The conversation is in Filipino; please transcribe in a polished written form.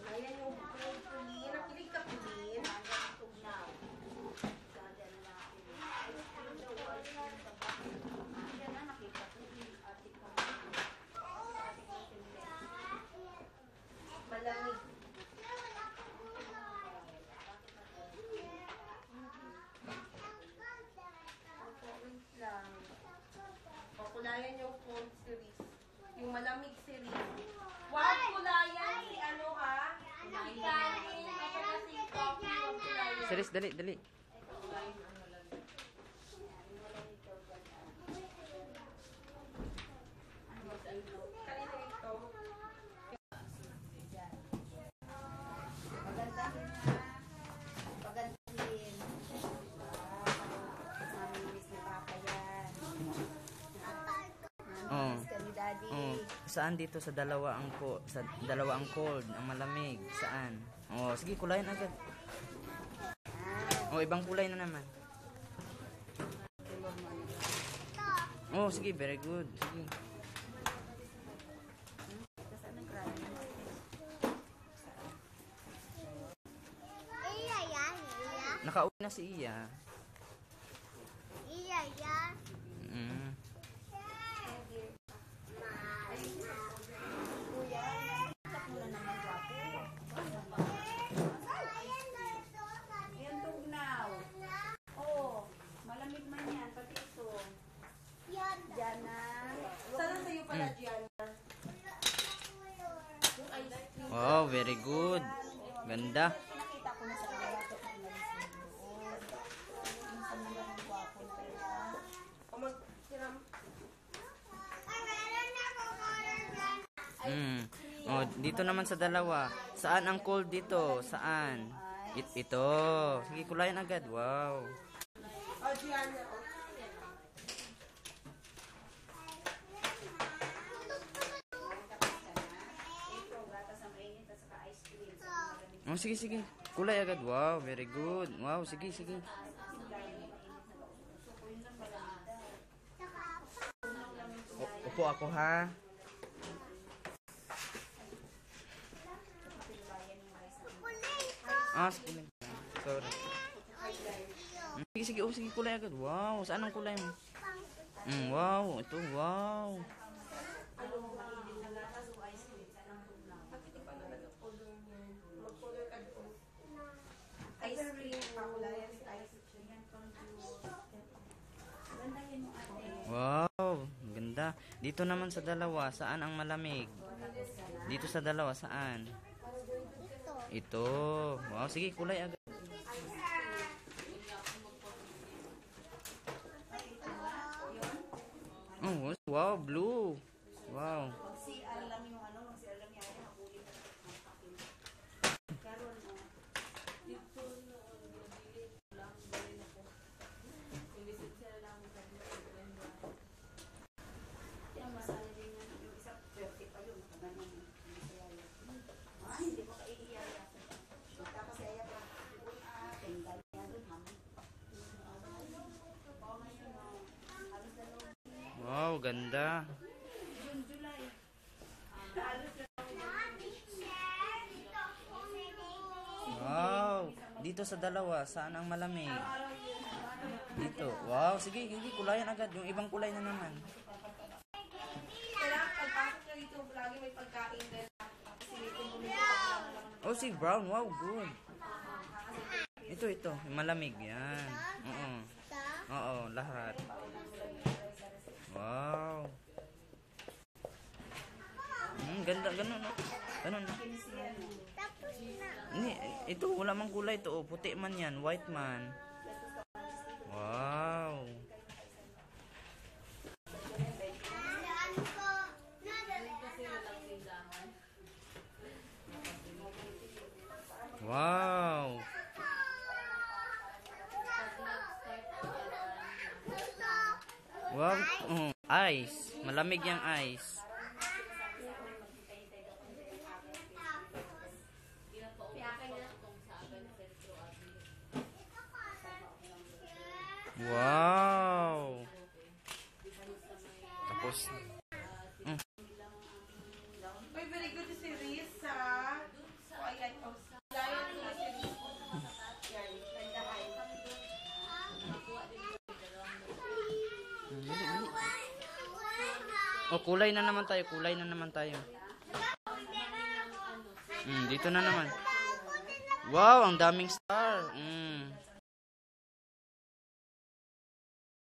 Ayan yung pulin. Nakilig ka pulin. Malamig. Lang. Kulayan yung cold series. Yung malamig series. Wag kulayan si ano ha? Series, dali, dali. Kanina ito. Pagandahin. Namimiss ni Papa yan. Namimiss kami, Daddy. Saan dito sa dalawa ang cold, ang malamig? Saan? Oh, sige, kulayan agad. Oh, ibang kulay na naman. Oh, sige, very good. Sige. Nakauwi na si Iya. Iya, ya. Yan tugnaw. Oh, malamig man yan, pati ito. Diyan na. Sana sa'yo pala, Gianna. Yung ice cream. Wow, very good. Ganda. Nakita ko na sa kanya ito kung nalis ng doon. Minsan naman ang gwapo na siya. O mag-siram. Oh, dito naman sa dalawa. Saan ang cold dito? Saan? Ito. Sige, kulayan agad. Wow. O, Gianna. O. Oh, sige, sige. Kulay agad. Wow, very good. Wow, sige, sige. Upo ako, ha? Sige. Sorry. Sige, sige. Oh, sige, kulay agad. Wow, saan ang kulay mo? Wow, ito, wow. Mag-color ka doon. Ice cream. Pakulayan si ice cream. Wow, ganda. Dito naman sa dalawa, saan ang malamig? Dito sa dalawa, saan? Ito. Wow, sige, kulay agad. Oh, wow, blue. Wow. Mag-CR lang yung ano, mag-CR lang yung ano, hakulit na magpapakil. Karoon mo. Dito noon, gabilit lang, gawin ako. Kulisit sila lang sa mga. Kaya masali din yung isa, 30 pa yun, nakaganan yung isayaya. Ay, hindi mo kaiiyaya. Tapos saya pa, tinggal niya doon, mami. Wow, ganda. Wow, dito sa dalawa, saan ang malamig? Dito. Wow, sige, sige, kulayan agad. Yung ibang kulay na naman. Kailangan pagpasok ka dito, lagi may pagkain din. Oh, si brown. Wow, good. Ito. Yung malamig. Yan. Oo, lahat. Wow. Ganda, ganun. Ganun. Ni, ito, wala mang kulay ito. Puti man yan. White man. Wow. Wow. Wow. Ice. Malamig yung ice. Wow. Tapos, Uy, very good si Risa. Oh, ayan. Oh, layan ko na si Risa. Yan, landahan. oh, kulay na naman tayo. Kulay na naman tayo. Dito na naman. Wow, ang daming star.